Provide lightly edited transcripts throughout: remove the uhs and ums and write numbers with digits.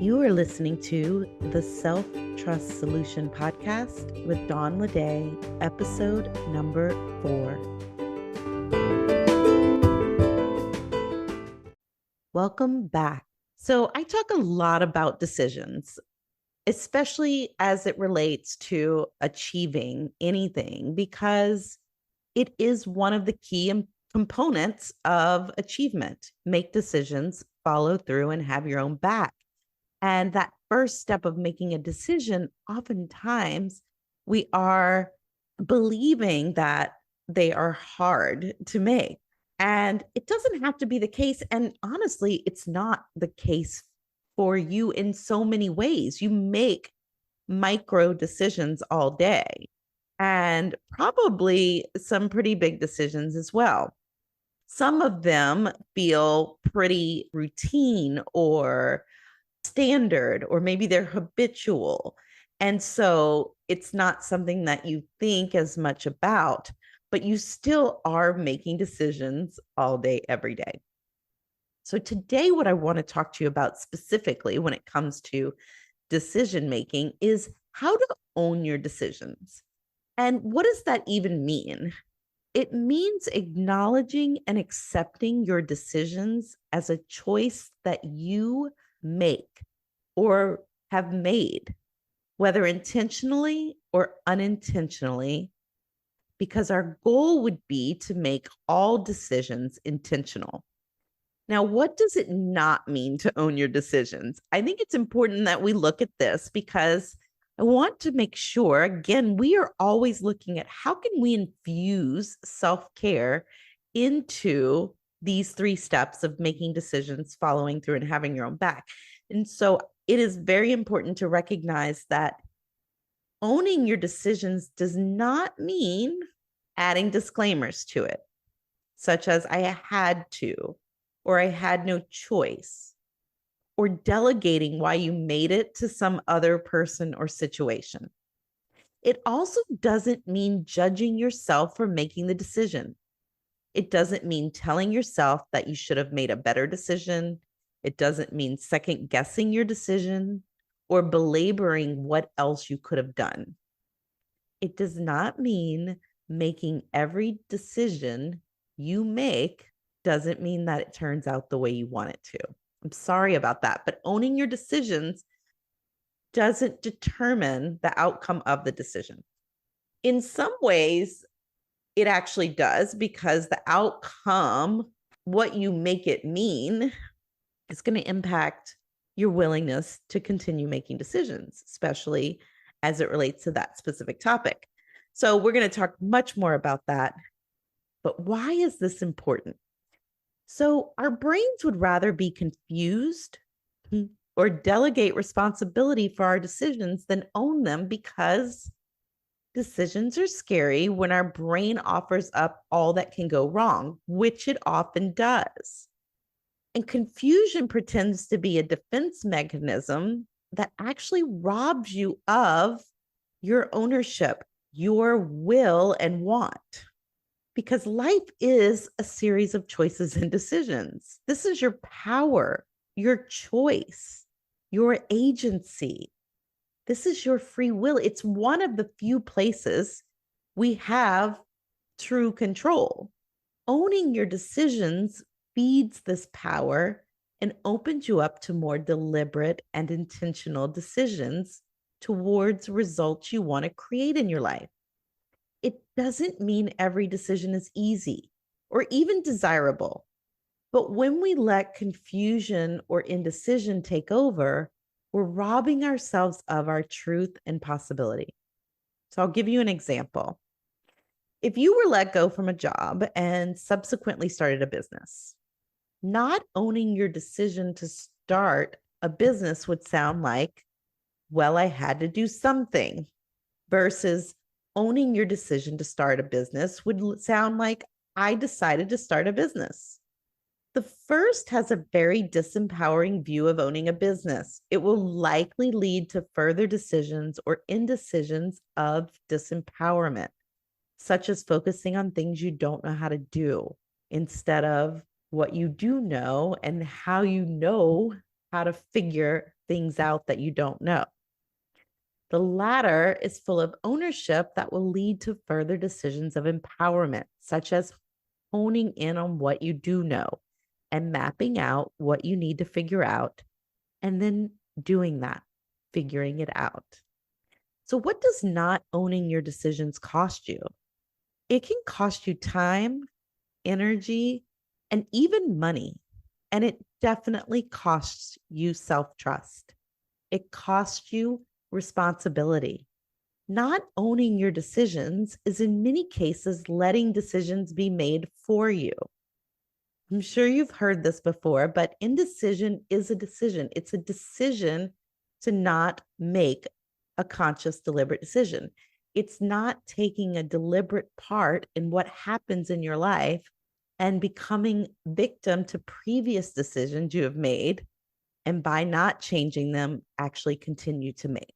You are listening to the Self Trust Solution podcast with Dawn Ledet, episode number 4. Welcome back. So, I talk a lot about decisions, especially as it relates to achieving anything, because it is one of the key components of achievement. Make decisions, follow through, and have your own back. And that first step of making a decision, oftentimes we are believing that they are hard to make. And it doesn't have to be the case. And honestly, it's not the case for you in so many ways. You make micro decisions all day and probably some pretty big decisions as well. Some of them feel pretty routine or standard, or maybe they're habitual. And so it's not something that you think as much about, but you still are making decisions all day, every day. So today, what I want to talk to you about specifically when it comes to decision making is how to own your decisions. And what does that even mean? It means acknowledging and accepting your decisions as a choice that you make or have made, whether intentionally or unintentionally, because our goal would be to make all decisions intentional. Now, what does it not mean to own your decisions? I think it's important that we look at this because I want to make sure, again, we are always looking at how can we infuse self-care into these 3 steps of making decisions, following through, and having your own back. And so it is very important to recognize that owning your decisions does not mean adding disclaimers to it, such as I had to, or I had no choice, or delegating why you made it to some other person or situation. It also doesn't mean judging yourself for making the decision. It doesn't mean telling yourself that you should have made a better decision. It doesn't mean second guessing your decision or belaboring what else you could have done. It does not mean making every decision you make doesn't mean that it turns out the way you want it to. I'm sorry about that, but owning your decisions doesn't determine the outcome of the decision. In some ways, it actually does, because the outcome, what you make it mean, is going to impact your willingness to continue making decisions, especially as it relates to that specific topic. So we're going to talk much more about that. But why is this important? So our brains would rather be confused or delegate responsibility for our decisions than own them, because decisions are scary when our brain offers up all that can go wrong, which it often does. And confusion pretends to be a defense mechanism that actually robs you of your ownership, your will and want. Because life is a series of choices and decisions. This is your power, your choice, your agency. This is your free will. It's one of the few places we have true control. Owning your decisions feeds this power and opens you up to more deliberate and intentional decisions towards results you want to create in your life. It doesn't mean every decision is easy or even desirable. But when we let confusion or indecision take over, we're robbing ourselves of our truth and possibility. So I'll give you an example. If you were let go from a job and subsequently started a business, not owning your decision to start a business would sound like, well, I had to do something, versus owning your decision to start a business would sound like, I decided to start a business. The first has a very disempowering view of owning a business. It will likely lead to further decisions or indecisions of disempowerment, such as focusing on things you don't know how to do instead of what you do know and how you know how to figure things out that you don't know. The latter is full of ownership that will lead to further decisions of empowerment, such as honing in on what you do know and mapping out what you need to figure out, and then doing that, figuring it out. So, what does not owning your decisions cost you? It can cost you time, energy, and even money. And it definitely costs you self trust. It costs you responsibility. Not owning your decisions is in many cases letting decisions be made for you. I'm sure you've heard this before, but indecision is a decision. It's a decision to not make a conscious, deliberate decision. It's not taking a deliberate part in what happens in your life and becoming victim to previous decisions you have made. And by not changing them, actually continue to make.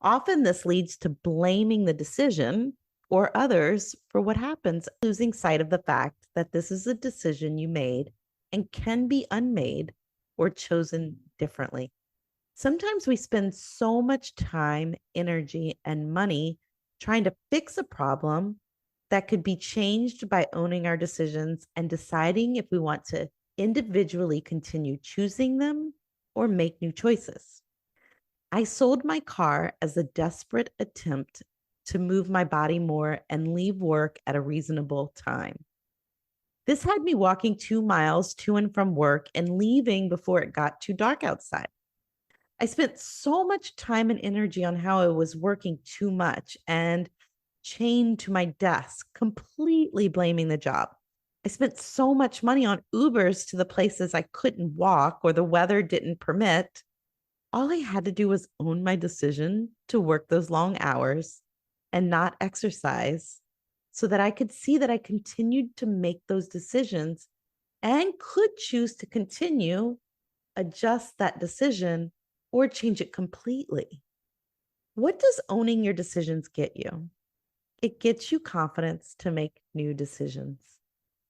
Often this leads to blaming the decision or others for what happens, losing sight of the fact that this is a decision you made and can be unmade or chosen differently. Sometimes we spend so much time, energy, and money trying to fix a problem that could be changed by owning our decisions and deciding if we want to individually continue choosing them or make new choices. I sold my car as a desperate attempt to move my body more and leave work at a reasonable time. This had me walking 2 miles to and from work and leaving before it got too dark outside. I spent so much time and energy on how I was working too much and chained to my desk, completely blaming the job. I spent so much money on Ubers to the places I couldn't walk or the weather didn't permit. All I had to do was own my decision to work those long hours and not exercise so that I could see that I continued to make those decisions and could choose to continue, adjust that decision, or change it completely. What does owning your decisions get you? It gets you confidence to make new decisions.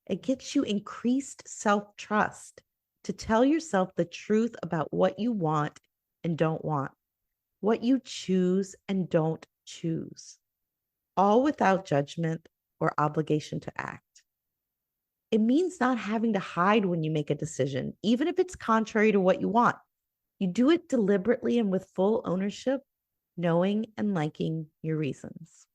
It gets you increased self trust to tell yourself the truth about what you want and don't want, what you choose and don't choose, all without judgment or obligation to act. It means not having to hide when you make a decision, even if it's contrary to what you want. You do it deliberately and with full ownership, knowing and liking your reasons.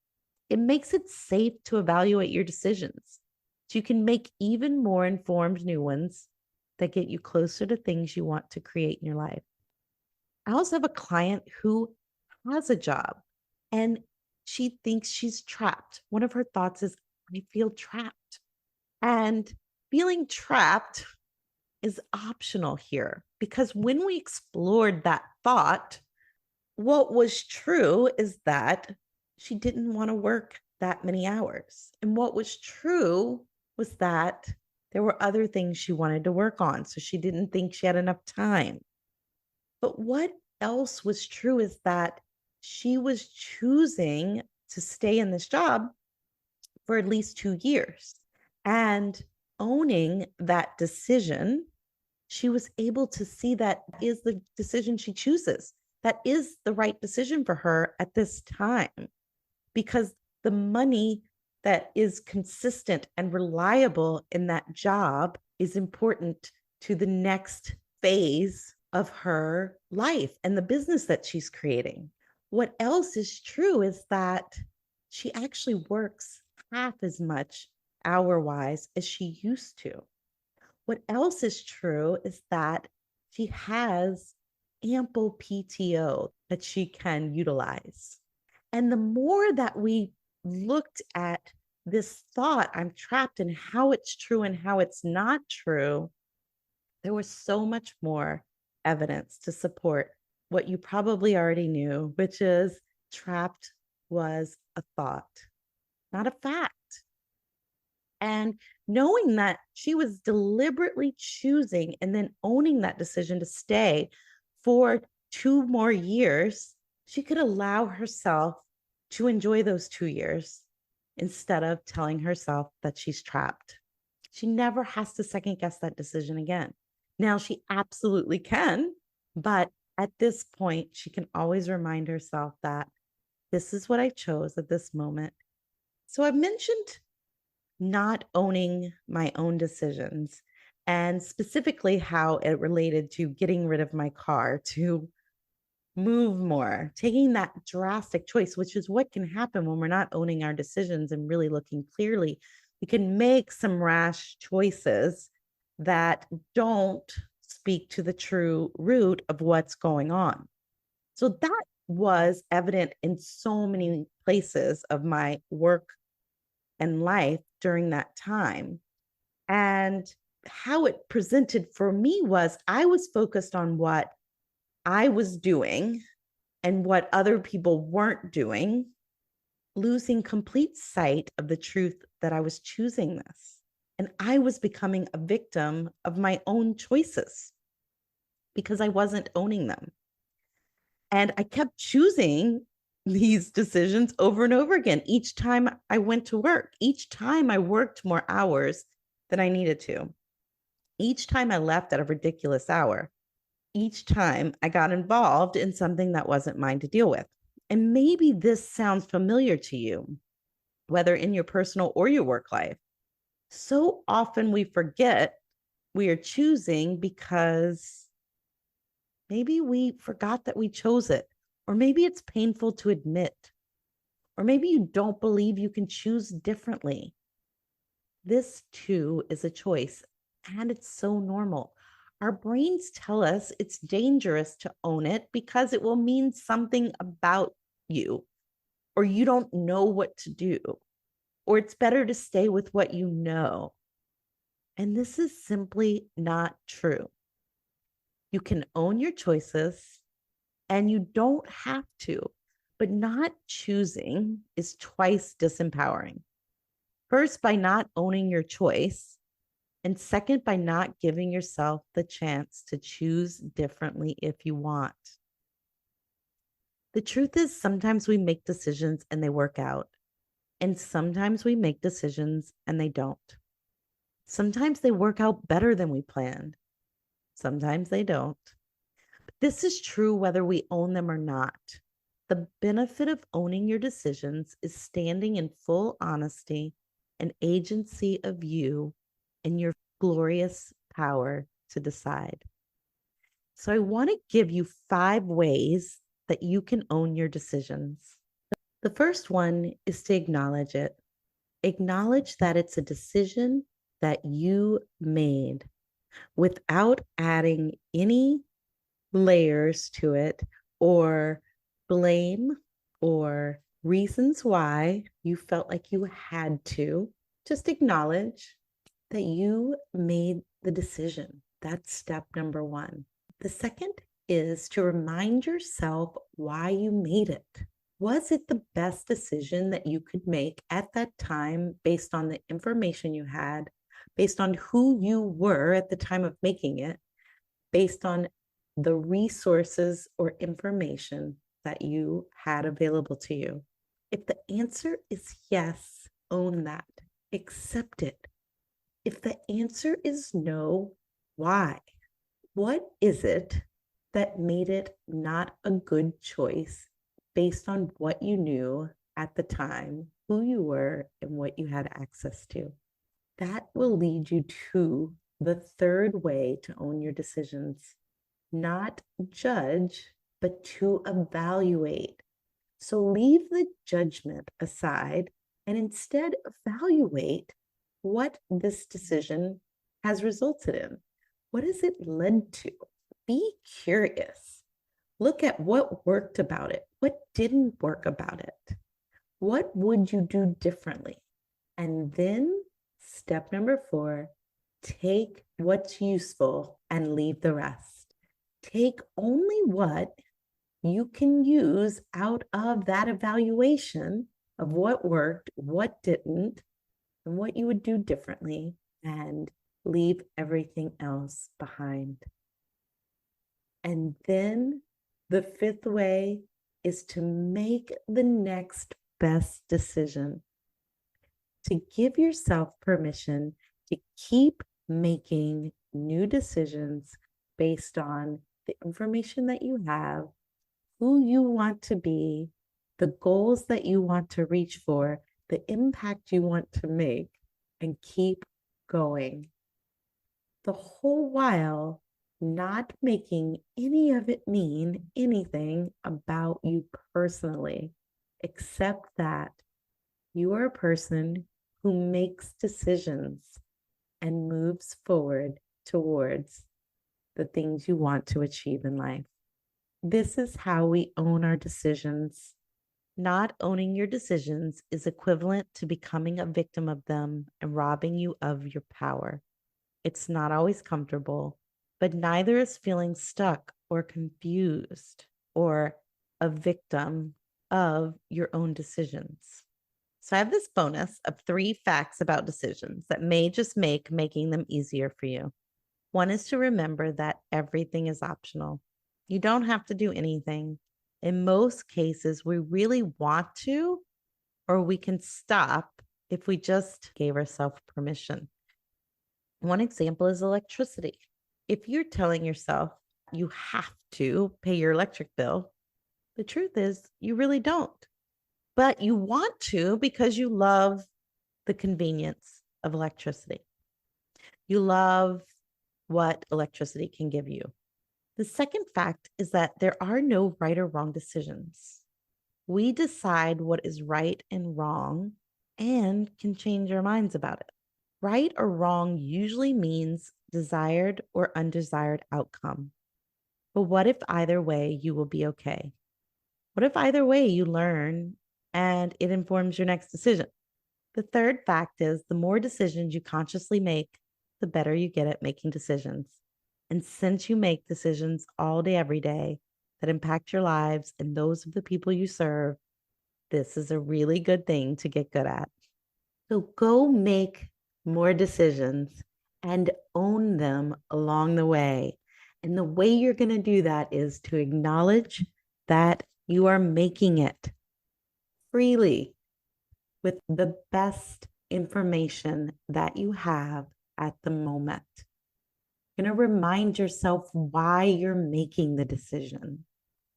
It makes it safe to evaluate your decisions so you can make even more informed new ones that get you closer to things you want to create in your life. I also have a client who has a job and she thinks she's trapped. One of her thoughts is, I feel trapped. And feeling trapped is optional here because when we explored that thought, what was true is that she didn't want to work that many hours. And what was true was that there were other things she wanted to work on. So she didn't think she had enough time. But what else was true is that she was choosing to stay in this job for at least 2 years. And owning that decision, she was able to see that is the decision she chooses. That is the right decision for her at this time because the money that is consistent and reliable in that job is important to the next phase of her life and the business that she's creating. What else is true is that she actually works half as much hour wise as she used to. What else is true is that she has ample PTO that she can utilize. And the more that we looked at this thought, I'm trapped, and how it's true and how it's not true, there was so much more evidence to support what you probably already knew, which is trapped was a thought, not a fact. And knowing that she was deliberately choosing and then owning that decision to stay for 2 more years, she could allow herself to enjoy those 2 years instead of telling herself that she's trapped. She never has to second guess that decision again. Now, she absolutely can But at this point, she can always remind herself that this is what I chose at this moment. So I mentioned not owning my own decisions and specifically how it related to getting rid of my car to move more, taking that drastic choice, which is what can happen when we're not owning our decisions and really looking clearly. We can make some rash choices that don't speak to the true root of what's going on. So that was evident in so many places of my work and life during that time. And how it presented for me was I was focused on what I was doing and what other people weren't doing, losing complete sight of the truth that I was choosing this. And I was becoming a victim of my own choices because I wasn't owning them. And I kept choosing these decisions over and over again. Each time I went to work, each time I worked more hours than I needed to, each time I left at a ridiculous hour, each time I got involved in something that wasn't mine to deal with. And maybe this sounds familiar to you, whether in your personal or your work life. So often we forget we are choosing because maybe we forgot that we chose it, or maybe it's painful to admit, or maybe you don't believe you can choose differently. This too is a choice, and it's so normal. Our brains tell us it's dangerous to own it because it will mean something about you, or you don't know what to do, or it's better to stay with what you know. And this is simply not true. You can own your choices and you don't have to, but not choosing is twice disempowering. First, by not owning your choice, and second, by not giving yourself the chance to choose differently if you want. The truth is, sometimes we make decisions and they work out, and sometimes we make decisions and they don't. Sometimes they work out better than we planned, sometimes they don't. But this is true whether we own them or not. The benefit of owning your decisions is standing in full honesty and agency of you and your glorious power to decide. So I want to give you 5 ways that you can own your decisions. The first one is to acknowledge it. Acknowledge that it's a decision that you made without adding any layers to it or blame or reasons why you felt like you had to. Just acknowledge that you made the decision. That's step number one. The second is to remind yourself why you made it. Was it the best decision that you could make at that time based on the information you had, based on who you were at the time of making it, based on the resources or information that you had available to you? If the answer is yes, own that, accept it. If the answer is no, why? What is it that made it not a good choice based on what you knew at the time, who you were, and what you had access to? That will lead you to the third way to own your decisions. Not judge, but to evaluate. So leave the judgment aside and instead evaluate what this decision has resulted in. What has it led to? Be curious. Look at what worked about it, what didn't work about it. What would you do differently? And then step number 4, take what's useful and leave the rest. Take only what you can use out of that evaluation of what worked, what didn't, and what you would do differently, and leave everything else behind. And then the 5th way is to make the next best decision, to give yourself permission to keep making new decisions based on the information that you have, who you want to be, the goals that you want to reach for, the impact you want to make, and keep going. The whole while not making any of it mean anything about you personally, except that you are a person who makes decisions and moves forward towards the things you want to achieve in life. This is how we own our decisions. Not owning your decisions is equivalent to becoming a victim of them and robbing you of your power. It's not always comfortable, but neither is feeling stuck or confused or a victim of your own decisions. So I have this bonus of 3 facts about decisions that may just make making them easier for you. One is to remember that everything is optional. You don't have to do anything. In most cases, we really want to, or we can stop if we just gave ourselves permission. One example is electricity. If you're telling yourself you have to pay your electric bill, the truth is you really don't. But you want to because you love the convenience of electricity. You love what electricity can give you. The second fact is that there are no right or wrong decisions. We decide what is right and wrong and can change our minds about it. Right or wrong usually means desired or undesired outcome. But what if either way you will be okay? What if either way you learn and it informs your next decision? The third fact is the more decisions you consciously make, the better you get at making decisions. And since you make decisions all day, every day that impact your lives and those of the people you serve, this is a really good thing to get good at. So go make more decisions and own them along the way. And the way you're going to do that is to acknowledge that you are making it freely with the best information that you have at the moment. You're going to remind yourself why you're making the decision.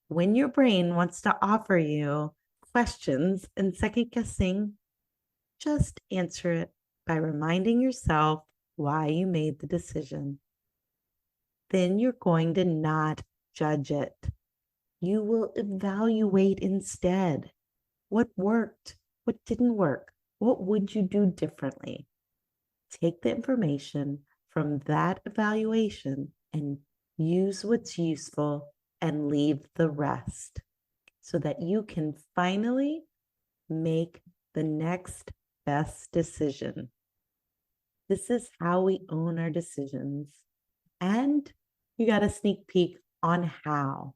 When your brain wants to offer you questions and second guessing, just answer it by reminding yourself why you made the decision. Then you're going to not judge it. You will evaluate instead. What worked? What didn't work? What would you do differently? Take the information from that evaluation and use what's useful and leave the rest so that you can finally make the next best decision. This is how we own our decisions. And you got a sneak peek on how.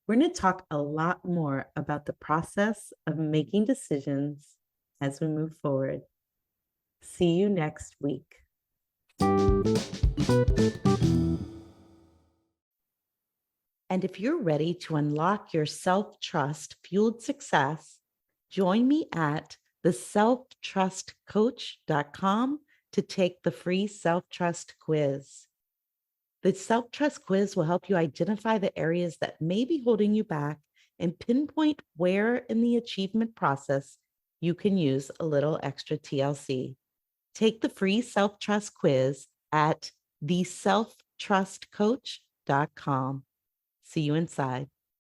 We're going to talk a lot more about the process of making decisions as we move forward. See you next week. And if you're ready to unlock your self-trust fueled success, join me at theselftrustcoach.com to take the free self-trust quiz. The self-trust quiz will help you identify the areas that may be holding you back and pinpoint where in the achievement process you can use a little extra TLC. Take the free self-trust quiz at theselftrustcoach.com. See you inside.